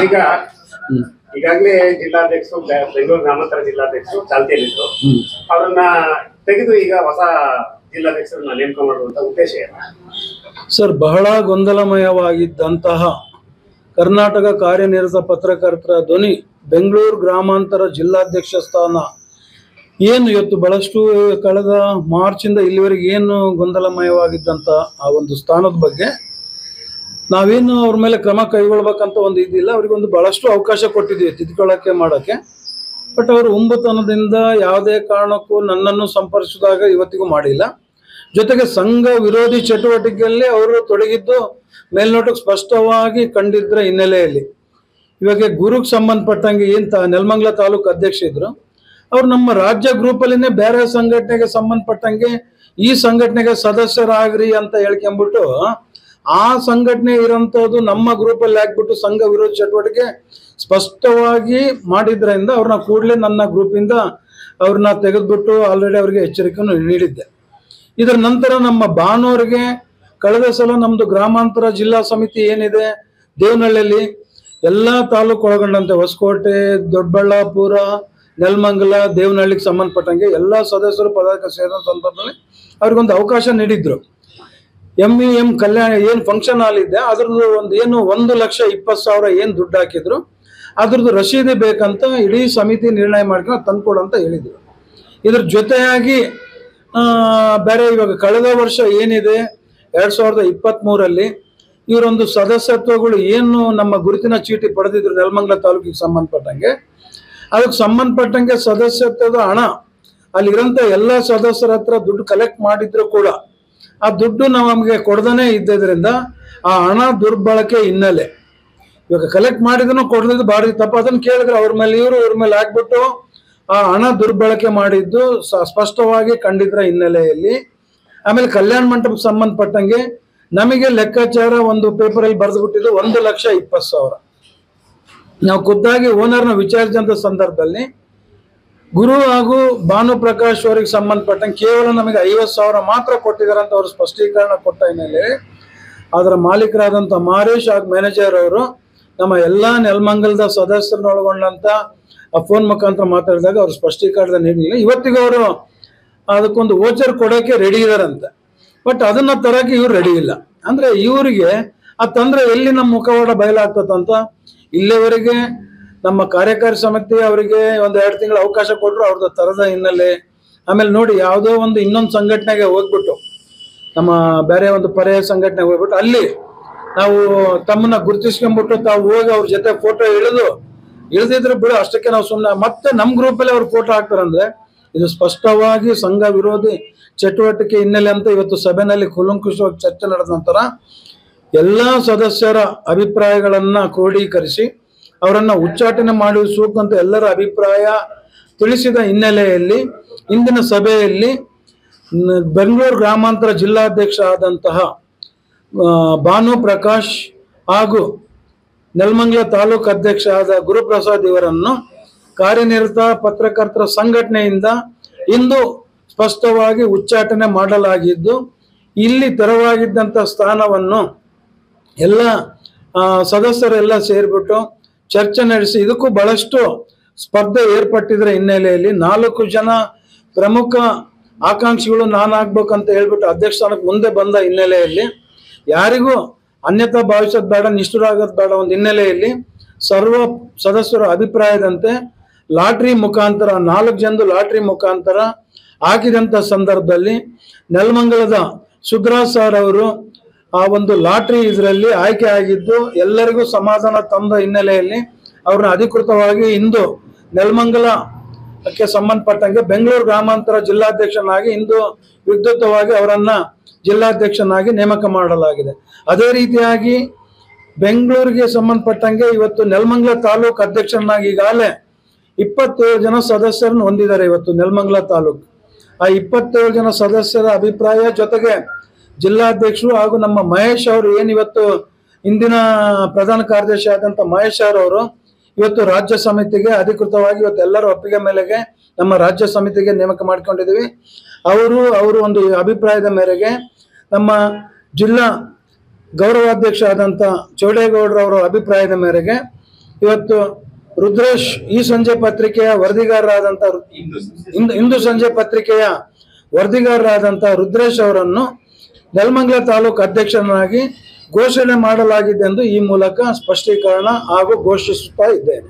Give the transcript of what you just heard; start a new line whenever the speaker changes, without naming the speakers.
ಈಗ ಈಗಾಗಲೇ ಜಿಲ್ಲಾಧ್ಯಕ್ಷರು ಬೆಂಗಳೂರು ಗ್ರಾಮಾಂತರ ಜಿಲ್ಲಾಧ್ಯಕ್ಷರು ಚಾಲ್ತಿಯಲ್ಲಿದ್ರು, ಅವರನ್ನ ತೆಗೆದು ಈಗ ಹೊಸ ಜಿಲ್ಲಾಧ್ಯಕ್ಷರನ್ನ ನೇಮಕ ಮಾಡುವಂತ ಉದ್ದೇಶ ಏನು
ಸರ್? ಬಹಳ ಗೊಂದಲಮಯವಾಗಿದ್ದಂತಹ ಕರ್ನಾಟಕ ಕಾರ್ಯನಿರತ ಪತ್ರಕರ್ತರ ಧ್ವನಿ ಬೆಂಗಳೂರು ಗ್ರಾಮಾಂತರ ಜಿಲ್ಲಾಧ್ಯಕ್ಷ ಸ್ಥಾನ ಏನು ಇವತ್ತು ಬಹಳಷ್ಟು ಕಳೆದ ಮಾರ್ಚಿಂದ ಇಲ್ಲಿವರೆಗೆ ಏನು ಗೊಂದಲಮಯವಾಗಿದ್ದಂಥ ಆ ಒಂದು ಸ್ಥಾನದ ಬಗ್ಗೆ ನಾವೇನು ಅವ್ರ ಮೇಲೆ ಕ್ರಮ ಕೈಗೊಳ್ಬೇಕಂತ ಒಂದು ಇದಿಲ್ಲ. ಅವ್ರಿಗೊಂದು ಬಹಳಷ್ಟು ಅವಕಾಶ ಕೊಟ್ಟಿದ್ದೀವಿ ತಿದ್ಕೊಳ್ಳೋಕ್ಕೆ ಮಾಡೋಕ್ಕೆ. ಬಟ್ ಅವರು ಉಂಬತನದಿಂದ ಯಾವುದೇ ಕಾರಣಕ್ಕೂ ನನ್ನನ್ನು ಸಂಪರ್ಕಿಸಿದಾಗ ಇವತ್ತಿಗೂ ಮಾಡಿಲ್ಲ. ಜೊತೆಗೆ ಸಂಘ ವಿರೋಧಿ ಚಟುವಟಿಕೆಯಲ್ಲಿ ಅವರು ತೊಡಗಿದ್ದು ಮೇಲ್ನೋಟಕ್ಕೆ ಸ್ಪಷ್ಟವಾಗಿ ಕಂಡಿದ್ದರ ಹಿನ್ನೆಲೆಯಲ್ಲಿ ಇವಾಗ ಗುರುಗೆ ಸಂಬಂಧಪಟ್ಟಂಗೆ ನೆಲಮಂಗಲ ತಾಲೂಕು ಅಧ್ಯಕ್ಷ ಇದ್ರು, ಅವ್ರು ನಮ್ಮ ರಾಜ್ಯ ಗ್ರೂಪಲ್ಲಿನೇ ಬೇರೆ ಸಂಘಟನೆಗೆ ಸಂಬಂಧಪಟ್ಟಂಗೆ ಈ ಸಂಘಟನೆಗೆ ಸದಸ್ಯರಾಗ್ರಿ ಅಂತ ಹೇಳ್ಕೊಂಬಿಟ್ಟು ಆ ಸಂಘಟನೆ ಇರೋಂಥದ್ದು ನಮ್ಮ ಗ್ರೂಪಲ್ಲಿ ಹಾಕ್ಬಿಟ್ಟು ಸಂಘ ವಿರೋಧಿ ಚಟುವಟಿಕೆ ಸ್ಪಷ್ಟವಾಗಿ ಮಾಡಿದ್ರಿಂದ ಅವ್ರನ್ನ ಕೂಡಲೇ ನನ್ನ ಗ್ರೂಪಿಂದ ಅವ್ರನ್ನ ತೆಗೆದುಬಿಟ್ಟು ಆಲ್ರೆಡಿ ಅವ್ರಿಗೆ ಎಚ್ಚರಿಕೆಯನ್ನು ನೀಡಿದ್ದೆ. ಇದರ ನಂತರ ನಮ್ಮ ಭಾನುವರಿಗೆ ಕಳೆದ ಸಲ ನಮ್ಮದು ಗ್ರಾಮಾಂತರ ಜಿಲ್ಲಾ ಸಮಿತಿ ಏನಿದೆ ದೇವನಹಳ್ಳಿಯಲ್ಲಿ ಎಲ್ಲ ತಾಲೂಕು ಒಳಗೊಂಡಂತೆ ಹೊಸಕೋಟೆ, ದೊಡ್ಡಬಳ್ಳಾಪುರ, ನೆಲಮಂಗಲ, ದೇವನಹಳ್ಳಿಗೆ ಸಂಬಂಧಪಟ್ಟಂಗೆ ಎಲ್ಲ ಸದಸ್ಯರು ಪದಾಧಿಕಾರಿ ಸೇರಿದ ಸಂದರ್ಭದಲ್ಲಿ ಅವ್ರಿಗೊಂದು ಅವಕಾಶ ನೀಡಿದ್ರು. MEM ಕಲ್ಯಾಣ ಏನು ಫಂಕ್ಷನ್ ಹಾಲ್ ಇದೆ ಅದ್ರದ್ದು ಒಂದು ಏನು 1,20,000 ಏನು ದುಡ್ಡು ಹಾಕಿದ್ರು ಅದ್ರದ್ದು ರಸೀದಿ ಬೇಕಂತ ಇಡೀ ಸಮಿತಿ ನಿರ್ಣಯ ಮಾಡ್ಕೊಂಡು ತಂದ್ಕೊಡು ಅಂತ ಹೇಳಿದ್ರು. ಇದ್ರ ಜೊತೆಯಾಗಿ ಬೇರೆ ಇವಾಗ ಕಳೆದ ವರ್ಷ ಏನಿದೆ 2023 ಇವರೊಂದು ಸದಸ್ಯತ್ವಗಳು ಏನು ನಮ್ಮ ಗುರುತಿನ ಚೀಟಿ ಪಡೆದಿದ್ರು ನೆಲಮಂಗಲ ತಾಲೂಕಿಗೆ ಸಂಬಂಧಪಟ್ಟಂಗೆ, ಅದಕ್ಕೆ ಸಂಬಂಧಪಟ್ಟಂಗೆ ಸದಸ್ಯತ್ವದ ಹಣ ಅಲ್ಲಿರೋಂಥ ಎಲ್ಲ ಸದಸ್ಯರ ಹತ್ರ ದುಡ್ಡು ಕಲೆಕ್ಟ್ ಮಾಡಿದ್ರು ಕೂಡ ಆ ದುಡ್ಡು ನಮಗೆ ಕೊಡದೇ ಇದ್ದಿದ್ದರಿಂದ ಆ ಹಣ ದುರ್ಬಳಕೆ ಹಿನ್ನೆಲೆ ಇವಾಗ ಕಲೆಕ್ಟ್ ಮಾಡಿದ್ರು ಕೊಡದಿದ್ದು ಭಾರಿ ತಪ್ಪು. ಅದನ್ನು ಕೇಳಿದ್ರೆ ಅವ್ರ ಮೇಲೆ ಇವ್ರ ಮೇಲೆ ಹಾಕ್ಬಿಟ್ಟು ಆ ಹಣ ದುರ್ಬಳಕೆ ಮಾಡಿದ್ದು ಸ್ಪಷ್ಟವಾಗಿ ಕಂಡಿದ್ರ ಹಿನ್ನೆಲೆಯಲ್ಲಿ ಆಮೇಲೆ ಕಲ್ಯಾಣ ಮಂಟಪಕ್ಕೆ ಸಂಬಂಧಪಟ್ಟಂಗೆ ನಮಗೆ ಲೆಕ್ಕಾಚಾರ ಒಂದು ಪೇಪರಲ್ಲಿ ಬರೆದುಬಿಟ್ಟಿದ್ದು 1,20,000. ನಾವು ಖುದ್ದಾಗಿ ಓನರ್ನ ವಿಚಾರಿಸಿದಂಥ ಸಂದರ್ಭದಲ್ಲಿ ಗುರು ಹಾಗೂ ಭಾನುಪ್ರಕಾಶ್ ಅವರಿಗೆ ಸಂಬಂಧಪಟ್ಟಂಗೆ ಕೇವಲ ನಮಗೆ 50,000 ಮಾತ್ರ ಕೊಟ್ಟಿದ್ದಾರೆ ಅಂತ ಅವರು ಸ್ಪಷ್ಟೀಕರಣ ಕೊಟ್ಟ ಹಿನ್ನೆಲೆ ಅದರ ಮಾಲೀಕರಾದಂಥ ಮಾರೇಶ್ ಹಾಗೂ ಮ್ಯಾನೇಜರ್ ಅವರು ನಮ್ಮ ಎಲ್ಲ ನೆಲಮಂಗಲದ ಸದಸ್ಯರನ್ನ ಒಳಗೊಂಡಂಥ ಫೋನ್ ಮುಖಾಂತರ ಮಾತಾಡಿದಾಗ ಅವರು ಸ್ಪಷ್ಟೀಕರಣ ನೀಡಲಿಲ್ಲ. ಇವತ್ತಿಗೂ ಅವರು ಅದಕ್ಕೊಂದು ವೋಚರ್ ಕೊಡೋಕ್ಕೆ ರೆಡಿ ಇದಾರಂತೆ, ಬಟ್ ಅದನ್ನ ತರಕ್ಕೆ ಇವ್ರು ರೆಡಿ ಇಲ್ಲ. ಅಂದ್ರೆ ಇವರಿಗೆ ಆ ತಂದ್ರೆ ಎಲ್ಲಿ ನಮ್ಮ ಮುಖವಾಡ ಬಯಲಾಗ್ತದಂತ ಇಲ್ಲಿವರೆಗೆ ನಮ್ಮ ಕಾರ್ಯಕಾರಿ ಸಮಿತಿ ಅವರಿಗೆ 1-2 ತಿಂಗಳು ಅವಕಾಶ ಕೊಟ್ಟರು, ಅವ್ರದ್ದು ತರದ ಹಿನ್ನೆಲೆ. ಆಮೇಲೆ ನೋಡಿ ಯಾವುದೋ ಒಂದು ಇನ್ನೊಂದು ಸಂಘಟನೆಗೆ ಹೋಗ್ಬಿಟ್ಟು ನಮ್ಮ ಬೇರೆ ಒಂದು ಪರ್ಯಾಯ ಸಂಘಟನೆಗೆ ಹೋಗ್ಬಿಟ್ಟು ಅಲ್ಲಿ ನಾವು ತಮ್ಮನ್ನ ಗುರುತಿಸ್ಕೊಂಡ್ಬಿಟ್ಟು ತಾವು ಹೋಗಿ ಅವ್ರ ಜೊತೆ ಫೋಟೋ ಇಳಿದಿದ್ರೆ ಬಿಡು ಅಷ್ಟಕ್ಕೆ ನಾವು ಸುಮ್ಮನೆ ಮತ್ತೆ ನಮ್ಮ ಗ್ರೂಪಲ್ಲಿ ಅವ್ರು ಫೋಟೋ ಹಾಕ್ತಾರಂದ್ರೆ ಇದು ಸ್ಪಷ್ಟವಾಗಿ ಸಂಘ ವಿರೋಧಿ ಚಟುವಟಿಕೆ ಹಿನ್ನೆಲೆ ಅಂತ ಇವತ್ತು ಸಭೆಯಲ್ಲಿ ಕೂಲಂಕುಷವಾಗಿ ಚರ್ಚೆ ನಡೆದ ನಂತರ ಎಲ್ಲ ಸದಸ್ಯರ ಅಭಿಪ್ರಾಯಗಳನ್ನ ಕ್ರೋಢೀಕರಿಸಿ ಅವರನ್ನ ಉಚ್ಚಾಟನೆ ಮಾಡಿ ಸೂಕ್ತ ಅಂತ ಎಲ್ಲರ ಅಭಿಪ್ರಾಯ ತಿಳಿಸಿದ ಹಿನ್ನೆಲೆಯಲ್ಲಿ ಇಂದಿನ ಸಭೆಯಲ್ಲಿ ಬೆಂಗಳೂರು ಗ್ರಾಮಾಂತರ ಜಿಲ್ಲಾಧ್ಯಕ್ಷ ಆದಂತಹ ಭಾನುಪ್ರಕಾಶ್ ಹಾಗೂ ನೆಲಮಂಗಲ ತಾಲೂಕು ಅಧ್ಯಕ್ಷ ಆದ ಗುರುಪ್ರಸಾದ್ ಇವರನ್ನು ಕಾರ್ಯನಿರತ ಪತ್ರಕರ್ತರ ಸಂಘಟನೆಯಿಂದ ಇಂದು ಸ್ಪಷ್ಟವಾಗಿ ಉಚ್ಚಾಟನೆ ಮಾಡಲಾಗಿದ್ದು ಇಲ್ಲಿ ತೆರವಾಗಿದ್ದಂಥ ಸ್ಥಾನವನ್ನು ಎಲ್ಲ ಸದಸ್ಯರೆಲ್ಲ ಸೇರಿಬಿಟ್ಟು ಚರ್ಚೆ ನಡೆಸಿ ಇದಕ್ಕೂ ಬಹಳಷ್ಟು ಸ್ಪರ್ಧೆ ಏರ್ಪಟ್ಟಿದ್ರ ಹಿನ್ನೆಲೆಯಲ್ಲಿ 4 ಜನ ಪ್ರಮುಖ ಆಕಾಂಕ್ಷಿಗಳು ನಾನಾಗ್ಬೇಕಂತ ಹೇಳ್ಬಿಟ್ಟು ಅಧ್ಯಕ್ಷ ಸ್ಥಾನಕ್ಕೆ ಮುಂದೆ ಬಂದ ಹಿನ್ನೆಲೆಯಲ್ಲಿ ಯಾರಿಗೂ ಅನ್ಯತಾ ಭಾವಿಸೋದು ಬೇಡ, ನಿಷ್ಠುರಾಗೋದು ಬೇಡ ಒಂದು ಹಿನ್ನೆಲೆಯಲ್ಲಿ ಸರ್ವ ಸದಸ್ಯರ ಅಭಿಪ್ರಾಯದಂತೆ ಲಾಟ್ರಿ ಮುಖಾಂತರ 4 ಜನದು ಲಾಟ್ರಿ ಮುಖಾಂತರ ಹಾಕಿದಂಥ ಸಂದರ್ಭದಲ್ಲಿ ನೆಲಮಂಗಲದ ಸುಧರಾಜ್ ಸರ್ ಅವರು ಆ ಒಂದು ಲಾಟ್ರಿ ಇದರಲ್ಲಿ ಆಯ್ಕೆ ಆಗಿದ್ದು ಎಲ್ಲರಿಗೂ ಸಮಾಧಾನ ತಂದ ಹಿನ್ನೆಲೆಯಲ್ಲಿ ಅವ್ರನ್ನ ಅಧಿಕೃತವಾಗಿ ಇಂದು ನೆಲಮಂಗಲಕ್ಕೆ ಸಂಬಂಧಪಟ್ಟಂಗೆ ಬೆಂಗಳೂರು ಗ್ರಾಮಾಂತರ ಜಿಲ್ಲಾಧ್ಯಕ್ಷನಾಗಿ ಇಂದು ವಿದ್ಯುಕ್ತವಾಗಿ ಅವರನ್ನ ಜಿಲ್ಲಾಧ್ಯಕ್ಷನಾಗಿ ನೇಮಕ ಮಾಡಲಾಗಿದೆ. ಅದೇ ರೀತಿಯಾಗಿ ಬೆಂಗಳೂರಿಗೆ ಸಂಬಂಧಪಟ್ಟಂಗೆ ಇವತ್ತು ನೆಲಮಂಗಲ ತಾಲೂಕು ಅಧ್ಯಕ್ಷನಾಗಿ ಈಗಾಗಲೇ 27 ಜನ ಸದಸ್ಯರನ್ನು ಹೊಂದಿದ್ದಾರೆ. ಇವತ್ತು ನೆಲಮಂಗಲ ತಾಲೂಕು ಆ 27 ಜನ ಸದಸ್ಯರ ಅಭಿಪ್ರಾಯ ಜೊತೆಗೆ ಜಿಲ್ಲಾಧ್ಯಕ್ಷರು ಹಾಗೂ ನಮ್ಮ ಮಹೇಶ್ ಅವರು ಏನಿವತ್ತು ಇಂದಿನ ಪ್ರಧಾನ ಕಾರ್ಯದರ್ಶಿ ಆದಂಥ ಮಹೇಶ್ ಅವರು ಇವತ್ತು ರಾಜ್ಯ ಸಮಿತಿಗೆ ಅಧಿಕೃತವಾಗಿ ಇವತ್ತು ಎಲ್ಲರ ಒಪ್ಪಿಗೆ ಮೇಲೆಗೆ ನಮ್ಮ ರಾಜ್ಯ ಸಮಿತಿಗೆ ನೇಮಕ ಮಾಡ್ಕೊಂಡಿದ್ದೀವಿ. ಅವರು ಒಂದು ಅಭಿಪ್ರಾಯದ ಮೇರೆಗೆ ನಮ್ಮ ಜಿಲ್ಲಾ ಗೌರವಾಧ್ಯಕ್ಷ ಆದಂಥ ಚೌಡೇಗೌಡರವರ ಅಭಿಪ್ರಾಯದ ಮೇರೆಗೆ ಇವತ್ತು ರುದ್ರೇಶ್ ಈ ಸಂಜೆ ಪತ್ರಿಕೆಯ ವರದಿಗಾರರಾದಂಥ ಇಂದು ಸಂಜೆ ಪತ್ರಿಕೆಯ ವರದಿಗಾರರಾದಂಥ ರುದ್ರೇಶ್ ಅವರನ್ನು ನೆಲಮಂಗಲ ತಾಲೂಕು ಅಧ್ಯಕ್ಷನಾಗಿ ಘೋಷಣೆ ಮಾಡಲಾಗಿದೆ ಎಂದು ಈ ಮೂಲಕ ಸ್ಪಷ್ಟೀಕರಣ ಹಾಗೂ ಘೋಷಿಸುತ್ತಾ ಇದ್ದೇನೆ.